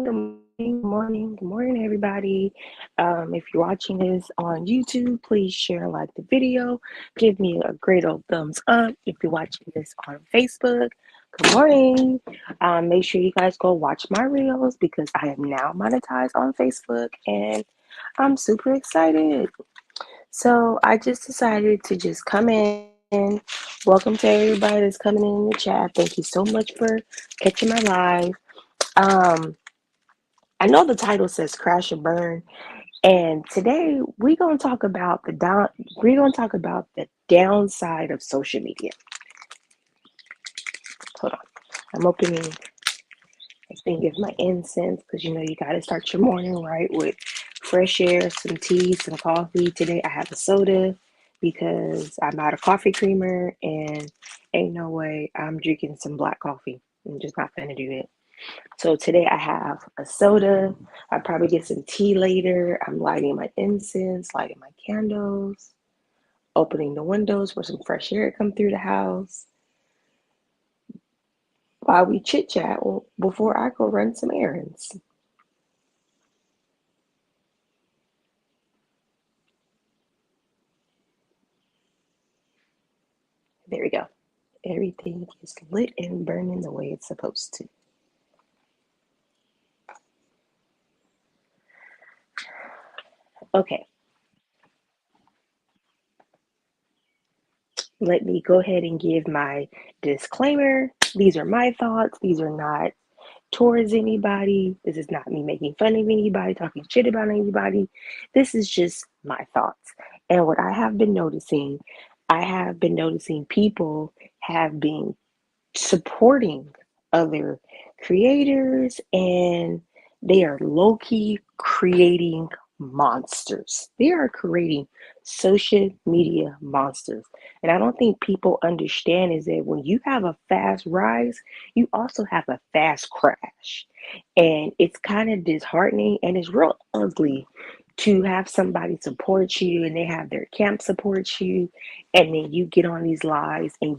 Good morning, everybody. If you're watching this on YouTube, please share and like the video. Give me a great old thumbs up. If you're watching this on Facebook, good morning. Make sure you guys go watch my reels because I am now monetized on Facebook and I'm super excited. So I just decided to just come in. Welcome to everybody that's coming in the chat. Thank you so much for catching my live. Um, I know the title says crash and burn, and today we're gonna talk about the downside of social media. Hold on. I'm opening a thing of my incense because you know you gotta start your morning right with fresh air, some tea, some coffee. Today I have a soda because I'm out of coffee creamer and ain't no way I'm drinking some black coffee. I'm just not gonna do it. So today I have a soda. I probably get some tea later. I'm lighting my incense, lighting my candles, opening the windows for some fresh air to come through the house while we chit chat before I go run some errands. There we go. Everything is lit and burning the way it's supposed to. Okay, let me go ahead and give my disclaimer. These are my thoughts. These are not towards anybody. This is not me making fun of anybody, talking shit about anybody. This is just my thoughts. And what I have been noticing people have been supporting other creators and they are low key creating monsters. They are creating social media monsters. And I don't think people understand is that when you have a fast rise, you also have a fast crash. And it's kind of disheartening and it's real ugly to have somebody support you and they have their camp support you and then you get on these lives and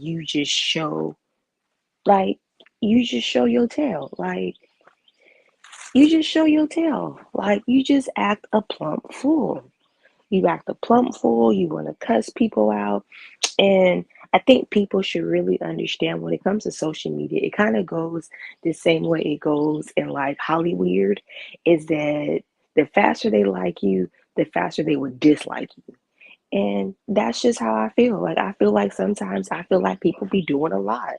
like you just show your tail. You just show your tail. Like you just act a plump fool. You act a plump fool. You want to cuss people out. And I think people should really understand when it comes to social media, it kind of goes the same way it goes in like Hollywood, is that the faster they like you, the faster they would dislike you. And that's just how I feel. Like I feel like sometimes I feel like people be doing a lot.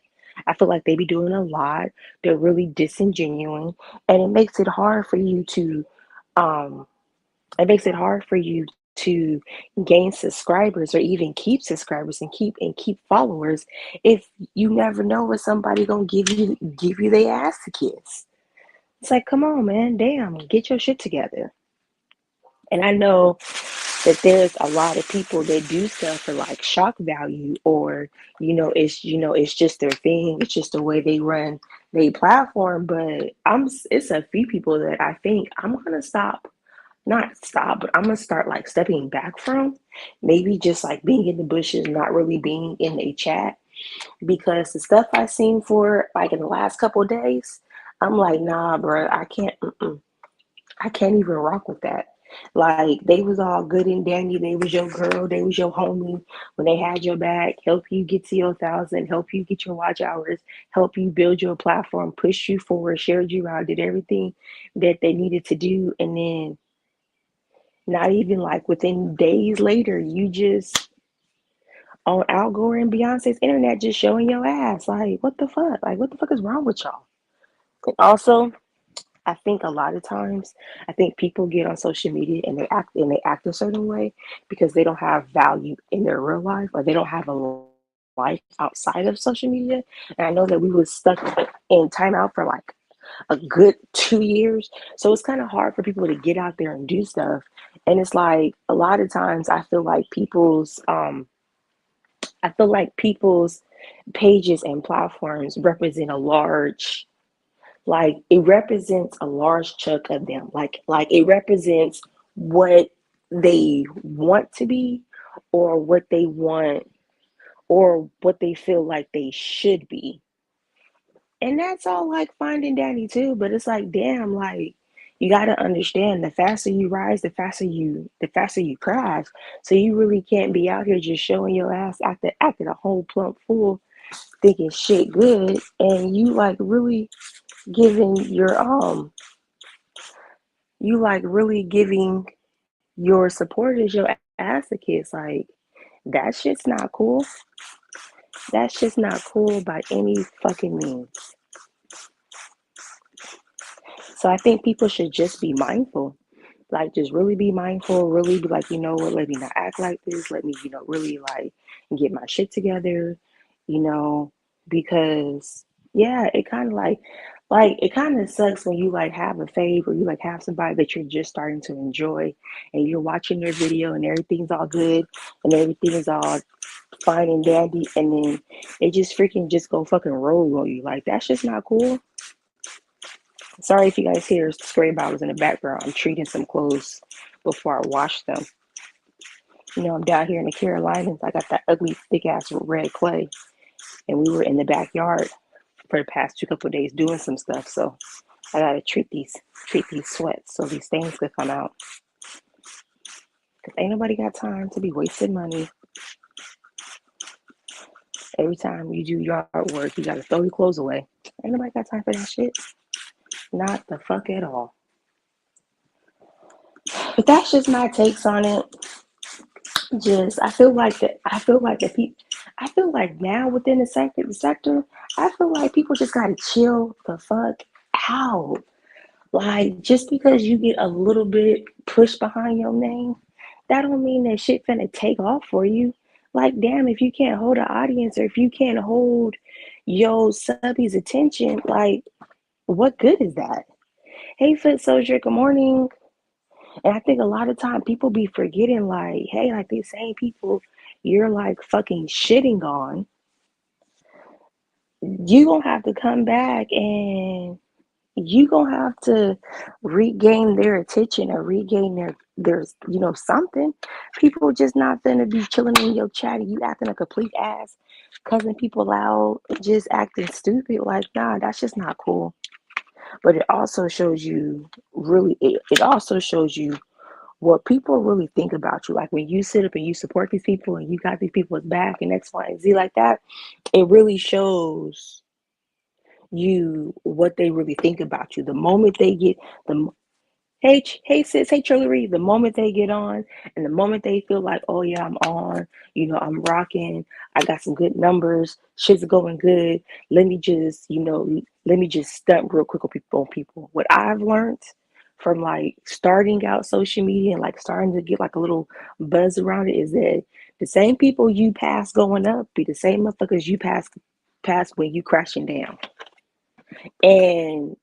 I feel like they be doing a lot. They're really disingenuine, and um, it makes it hard for you to gain subscribers or even keep subscribers and keep followers if you never know when somebody gonna give you their ass to kiss. It's like, come on, man, damn, get your shit together. And I know that there's a lot of people that do stuff for like shock value, or it's just their thing, it's just the way they run their platform. But it's a few people that I think I'm gonna stop, not stop, but I'm gonna start like stepping back from, maybe just like being in the bushes, not really being in a chat, because the stuff I seen for like in the last couple of days, I'm like, nah, bro, I can't. I can't even rock with that. Like they was all good and dandy. They was your girl. They was your homie. When they had your back, help you get to your 1,000, help you get your watch hours, help you build your platform, push you forward, shared you out, did everything that they needed to do, and then not even like within days later, you just on Al Gore and Beyonce's internet just showing your ass. Like what the fuck? Like what the fuck is wrong with y'all? And also, I think a lot of times, I think people get on social media and they act a certain way because they don't have value in their real life, or they don't have a life outside of social media. And I know that we was stuck in timeout for like a good 2 years, so it's kind of hard for people to get out there and do stuff. And it's like a lot of times I feel like people's pages and platforms represent a large, like it represents a large chunk of them, like it represents what they want to be, or what they want, or what they feel like they should be. And that's all like fine and dandy too, but it's like damn, like you got to understand, the faster you rise, the faster you crash. So you really can't be out here just showing your ass acting a whole plump fool, thinking shit good, and you like really giving your you like really giving your supporters your ass to kiss. Like that shit's not cool. That shit's not cool by any fucking means. So I think people should just be mindful. Like just really be mindful, really be like, you know what, let me not act like this. Let me, really like get my shit together, you know, because yeah, it kind of like it kind of sucks when you like have a fave, or you like have somebody that you're just starting to enjoy, and you're watching their video and everything's all good and everything is all fine and dandy, and then they just freaking just go fucking roll on you. Like that's just not cool. Sorry if you guys hear spray bottles in the background. I'm treating some clothes before I wash them. I'm down here in the Carolinas. I got that ugly, thick ass red clay, and we were in the backyard for the past couple of days doing some stuff. So I gotta treat these sweats so these stains could come out. Cause ain't nobody got time to be wasting money. Every time you do yard work, you gotta throw your clothes away. Ain't nobody got time for that shit. Not the fuck at all. But that's just my takes on it. Just I feel like now within the sector, I feel like people just gotta chill the fuck out. Like just because you get a little bit pushed behind your name, that don't mean that shit finna take off for you. Like damn, if you can't hold an audience, or if you can't hold your subbies attention, like what good is that? Hey Foot Soldier, good morning. And I think a lot of time people be forgetting, like, hey, like these same people you're like fucking shitting on, you gonna have to come back, and you gonna have to regain their attention, or regain their something. People just not gonna be chilling in your chat and you acting a complete ass, cussing people out, just acting stupid. Like, nah, that's just not cool. But it also shows you really it also shows you what people really think about you. Like when you sit up and you support these people and you got these people's back and X, Y, and Z like that, it really shows you what they really think about you. The moment they get the hey sis, hey Trillery, the moment they get on, and the moment they feel like, oh yeah, I'm on, I'm rocking, I got some good numbers, shit's going good. Let me just stunt real quick on people. What I've learned from like starting out social media and like starting to get like a little buzz around it is that the same people you pass going up be the same motherfuckers you pass when you crashing down. And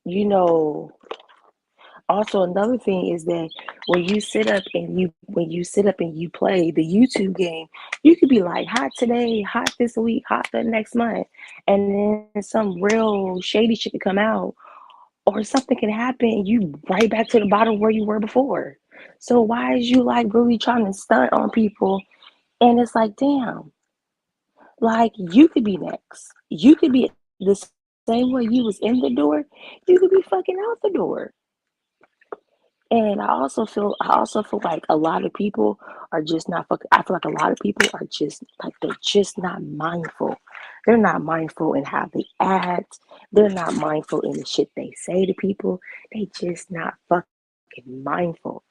Also, another thing is that when you sit up and you play the YouTube game, you could be like hot today, hot this week, hot the next month, and then some real shady shit could come out, or something can happen, and you right back to the bottom where you were before. So why is you like really trying to stunt on people? And it's like, damn, like you could be next. You could be the same way you was in the door. You could be fucking out the door. And I also feel like a lot of people are just not fucking. I feel like a lot of people are just like they're just not mindful. They're not mindful in how they act. They're not mindful in the shit they say to people. They just not fucking mindful.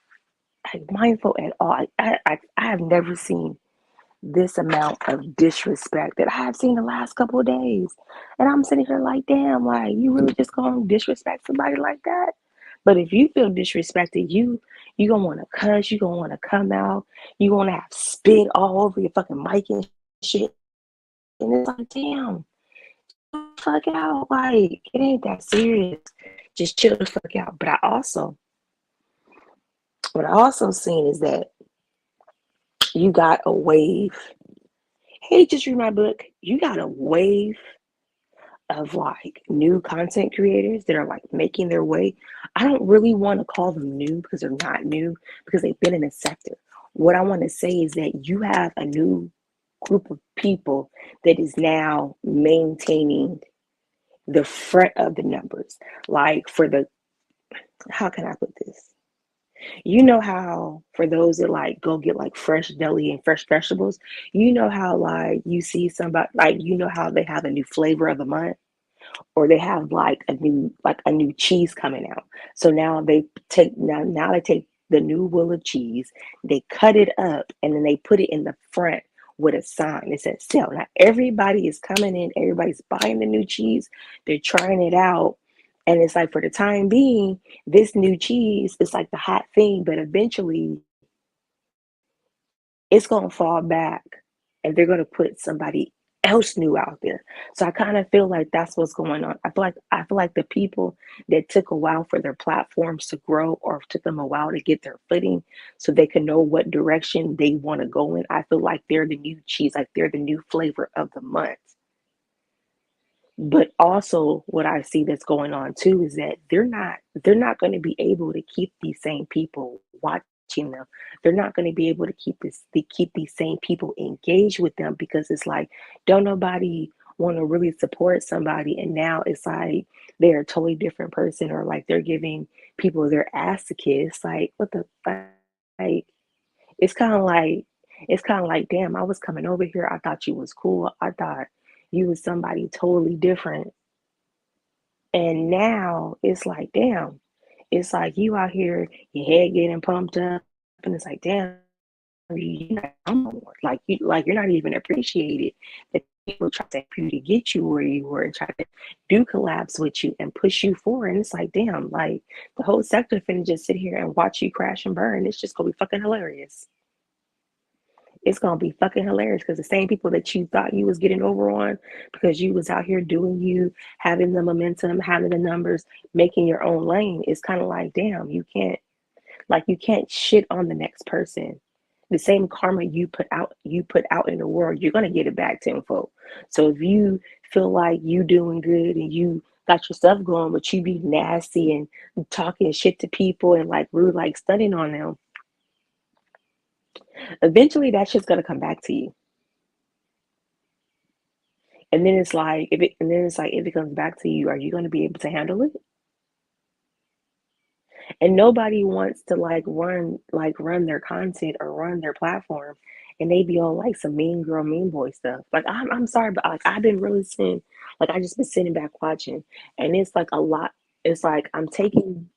Like mindful at all. I have never seen this amount of disrespect that I have seen the last couple of days. And I'm sitting here like, damn, like you really just gonna disrespect somebody like that? But if you feel disrespected, you gonna wanna cuss, you gonna wanna come out, you gonna have spit all over your fucking mic and shit. And it's like, damn, fuck out. Like, it ain't that serious. Just chill the fuck out. But what I also seen is that you got a wave. Hey, just read my book. You got a wave of like new content creators that are like making their way. I don't really want to call them new because they're not new because they've been in the sector. What I want to say is that you have a new group of people that is now maintaining the front of the numbers. Like for the, how can I put this? You know how for those that like go get like fresh deli and fresh vegetables, you know how like you see somebody like you know how they have a new flavor of the month, or they have like a new cheese coming out. So now they take the new wheel of cheese, they cut it up, and then they put it in the front with a sign that says sell. Now everybody is coming in, everybody's buying the new cheese, they're trying it out. And it's like for the time being, this new cheese is like the hot thing, but eventually it's gonna fall back and they're gonna put somebody else new out there. So I kind of feel like that's what's going on. I feel like the people that took a while for their platforms to grow or took them a while to get their footing so they can know what direction they want to go in. I feel like they're the new cheese, like they're the new flavor of the month. But also what I see that's going on too is that they're not going to be able to keep these same people watching them. They're not going to be able to keep these same people engaged with them because it's like don't nobody want to really support somebody, and now it's like they're a totally different person, or like they're giving people their ass to kiss. Like what the fuck? Like it's kind of like damn, I was coming over here, I thought you was cool, I thought you was somebody totally different, and now it's like damn, it's like you out here, your head getting pumped up, and it's like damn, you're not like you're not even appreciated. That people try to you to get you where you were and try to do collabs with you and push you forward, and it's like damn, like the whole sector finna just sit here and watch you crash and burn. It's just gonna be fucking hilarious. It's gonna be fucking hilarious because the same people that you thought you was getting over on because you was out here doing you, having the momentum, having the numbers, making your own lane, it's kind of like, damn, you can't shit on the next person. The same karma you put out in the world, you're gonna get it back tenfold. So if you feel like you doing good and you got your stuff going, but you be nasty and talking shit to people and like rude, like stunning on them, eventually that shit's gonna come back to you. And then it's like if it comes back to you, are you gonna be able to handle it? And nobody wants to run their content or run their platform and they be on like some mean girl, mean boy stuff. Like I'm sorry, but like I've been really sitting like I just been sitting back watching, and it's like a lot. It's like I'm taking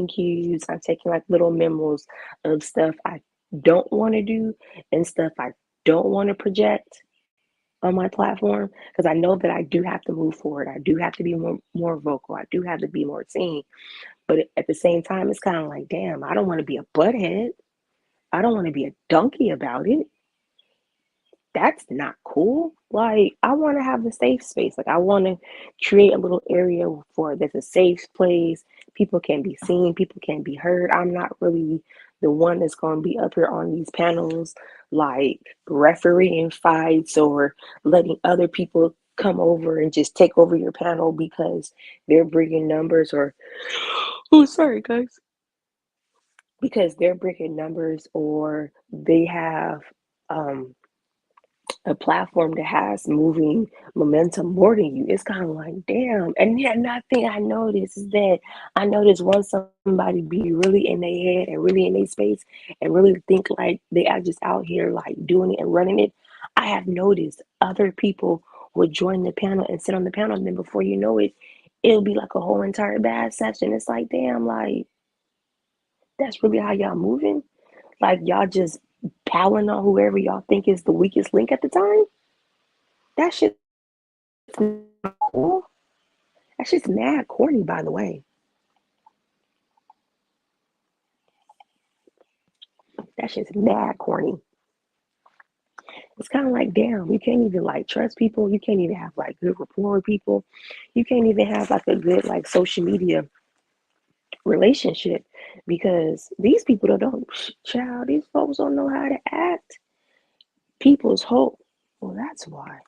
cues, I'm taking like little memos of stuff I don't want to do and stuff I don't want to project on my platform because I know that I do have to move forward. I do have to be more vocal. I do have to be more seen. But at the same time, it's kind of like, damn, I don't want to be a butthead. I don't want to be a donkey about it. That's not cool. Like, I want to have the safe space. Like, I want to create a little area for that's a safe place. People can be seen, people can be heard. I'm not really the one that's going to be up here on these panels, like refereeing fights or letting other people come over and just take over your panel because they're bringing numbers or, oh, sorry, guys, because they're bringing numbers or they have um, a platform that has moving momentum more than you. It's kind of like, damn. And yeah, another thing I noticed is that I noticed once somebody be really in their head and really in their space and really think like they are just out here like doing it and running it, I have noticed other people would join the panel and sit on the panel, and then before you know it, it'll be like a whole entire bad session. It's like, damn, like that's really how y'all moving? Like y'all just palling on whoever y'all think is the weakest link at the time? That shit's not cool. That shit's mad corny, by the way. That shit's mad corny. It's kind of like, damn, you can't even like trust people. You can't even have like good rapport with people. You can't even have like a good like social media relationship because these people don't, child, these folks don't know how to act. People's hope. Well, that's why.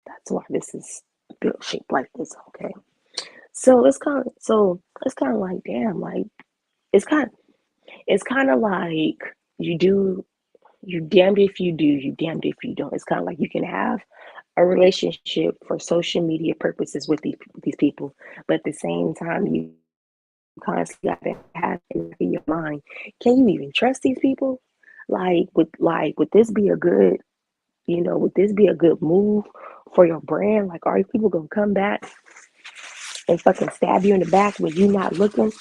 That's why this is built shaped like this. Okay. So it's kind of like, damn, like it's kind of it's kind of like you do you damned if you do, you damned if you don't. It's kind of like you can have a relationship for social media purposes with these people, but at the same time you constantly got to have in your mind, can you even trust these people? Would this be a good, would this be a good move for your brand? Like, are people gonna come back and fucking stab you in the back when you not looking?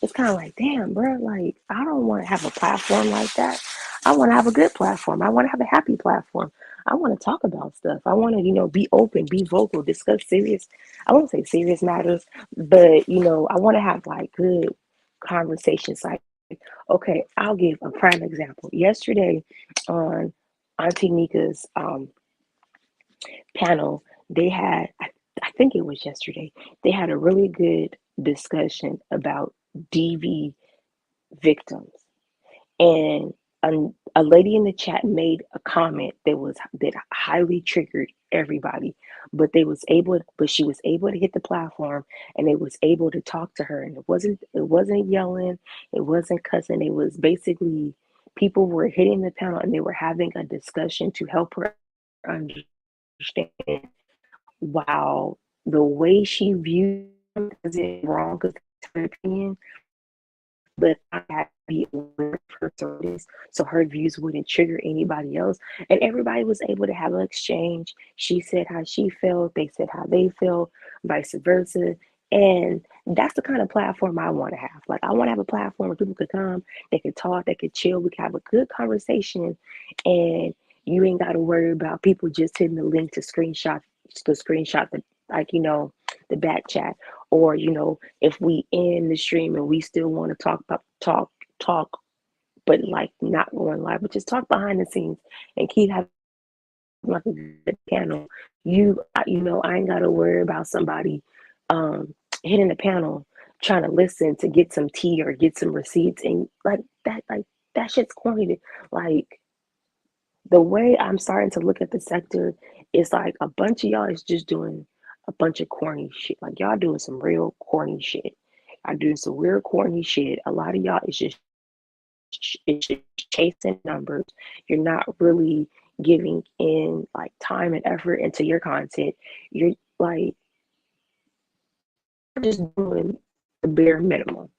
It's kind of like, damn, bro, like, I don't want to have a platform like that. I want to have a good platform. I want to have a happy platform. I want to talk about stuff. I want to, be open, be vocal, discuss serious, I won't say serious matters, but, I want to have like good conversations. Like, okay, I'll give a prime example. Yesterday on Auntie Nika's panel, they had, I think it was yesterday, they had a really good discussion about DV victims. And a lady in the chat made a comment that highly triggered everybody, but she was able to hit the platform and they was able to talk to her, and it wasn't yelling, it wasn't cussing, it was basically people were hitting the panel and they were having a discussion to help her understand, while the way she viewed is it wrong because it's her opinion, but I had to be aware of her stories so her views wouldn't trigger anybody else. And everybody was able to have an exchange. She said how she felt, they said how they felt, vice versa. And that's the kind of platform I want to have. Like, I want to have a platform where people could come, they could talk, they could chill, we could have a good conversation, and you ain't got to worry about people just hitting the link to screenshot the, like, the back chat, or if we end the stream and we still want to talk, but like not going live, but just talk behind the scenes and keep having like a good panel. I ain't gotta worry about somebody hitting the panel trying to listen to get some tea or get some receipts, and like that shit's corny. Like, the way I'm starting to look at the sector is like a bunch of y'all is just doing a bunch of corny shit. Like, y'all doing some real corny shit. Y'all doing some real corny shit. A lot of y'all is just it's just chasing numbers. You're not really giving in like time and effort into your content. You're like just doing the bare minimum.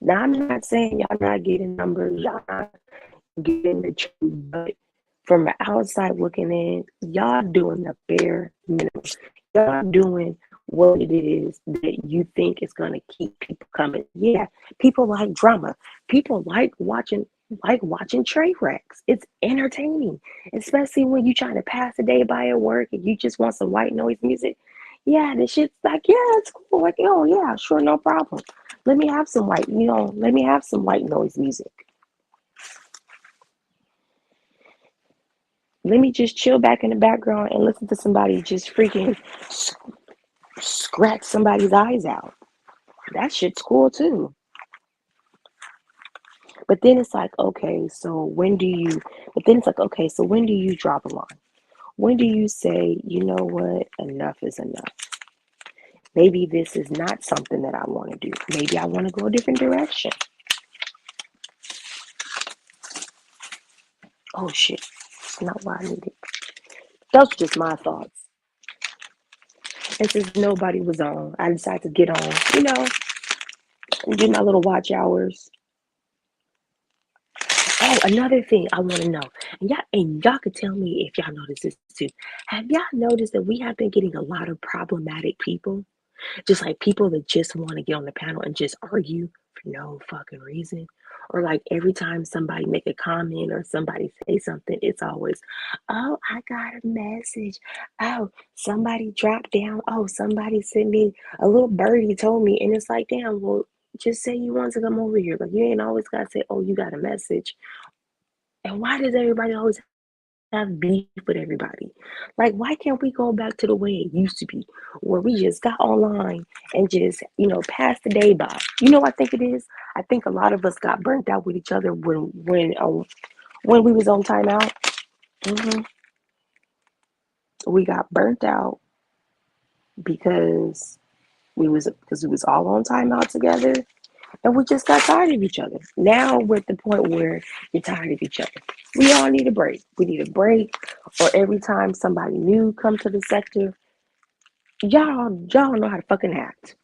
Now, I'm not saying y'all not getting numbers, y'all not getting the truth, but from the outside looking in, y'all doing the bare minimum. Y'all doing what it is that you think is gonna keep people coming. Yeah, people like drama. People like watching train wrecks. It's entertaining, especially when you trying to pass the day by at work and you just want some white noise music. Yeah, this shit's like, yeah, it's cool. Like, oh yeah, sure, no problem. Let me have some white noise music. Let me just chill back in the background and listen to somebody just freaking scratch somebody's eyes out. that shit's cool too. But then it's like, okay, so when do you, but then it's like, okay, so when do you drop a line? When do you say, you know what, enough is enough? Maybe this is not something that I want to do. Maybe I want to go a different direction. Oh shit, it's not what I needed. Those are just my thoughts. And since nobody was on, I decided to get on, and do my little watch hours. Oh, another thing I want to know, and y'all could tell me if y'all noticed this too. Have y'all noticed that we have been getting a lot of problematic people? Just like people that just want to get on the panel and just argue for no fucking reason. Or like every time somebody make a comment or somebody say something, it's always, oh, I got a message. Oh, somebody dropped down. Oh, somebody sent me a little birdie told me. And it's like, damn, well, just say you want to come over here. Like you ain't always gotta say, oh, you got a message. And why does everybody always have beef with everybody? Like, why can't we go back to the way it used to be, where we just got online and just, passed the day by? You know what I think it is? I think a lot of us got burnt out with each other when we was on timeout. hmm We got burnt out because we was all on timeout together, and we just got tired of each other. Now we're at the point where you're tired of each other. We all need a break. We need a break, or every time somebody new come to the sector, y'all know how to fucking act.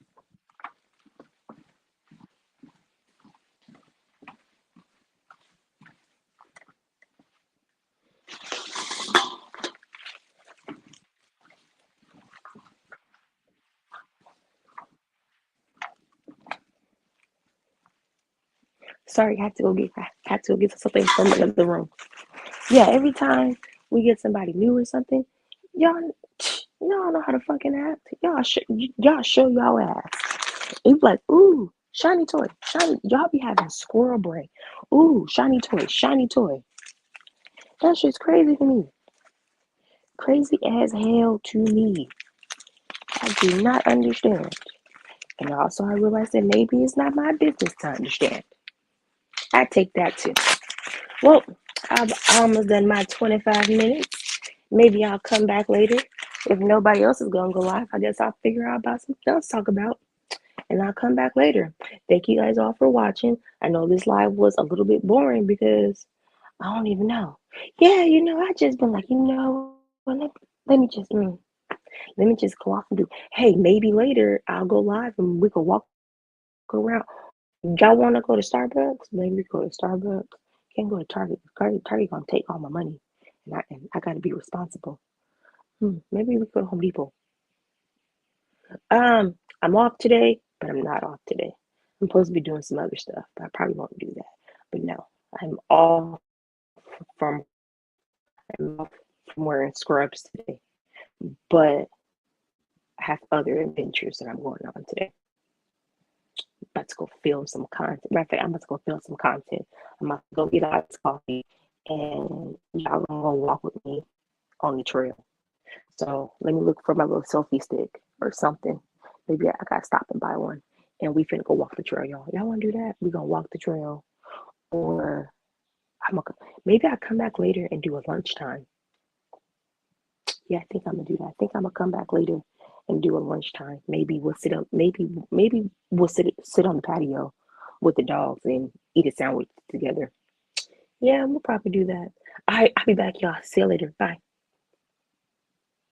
Sorry, I had to go get something from another room. Yeah, every time we get somebody new or something, y'all y'all know how to fucking act. Y'all show y'all ass. It be like, ooh, shiny toy, shiny. Y'all be having squirrel brain. Ooh, shiny toy, shiny toy. That shit's crazy to me. Crazy as hell to me. I do not understand. And also, I realize that maybe it's not my business to understand. I take that too. Well, I've almost done my 25 minutes. Maybe I'll come back later. If nobody else is going to go live, I guess I'll figure out about something else to talk about. And I'll come back later. Thank you guys all for watching. I know this live was a little bit boring because I don't even know. Yeah, I just been like, well, let me just let me just go off and do. Hey, maybe later I'll go live and we can walk around. Y'all want to go to Starbucks? Maybe go to Starbucks. Can't go to Target. Target gonna take all my money, and I gotta be responsible. Maybe we go to Home Depot. I'm off today, but I'm not off today. I'm supposed to be doing some other stuff, but I probably won't do that. But no, from I'm off from wearing scrubs today. But I have other adventures that I'm going on today. I'm about to go film some content. Matter of fact, I'm about to go film some content. I'm about to go get iced coffee, and y'all gonna go walk with me on the trail. So let me look for my little selfie stick or something. Maybe I gotta stop and buy one. And we finna go walk the trail, y'all. Y'all wanna do that? We gonna walk the trail, or I'm gonna maybe I'll come back later and do a lunchtime. Yeah, I think I'm gonna do that. I think I'm gonna come back later and do a lunchtime. Maybe we'll sit up. Maybe we'll sit on the patio with the dogs and eat a sandwich together. Yeah, we'll probably do that. All right, I'll be back, y'all. See you later. Bye.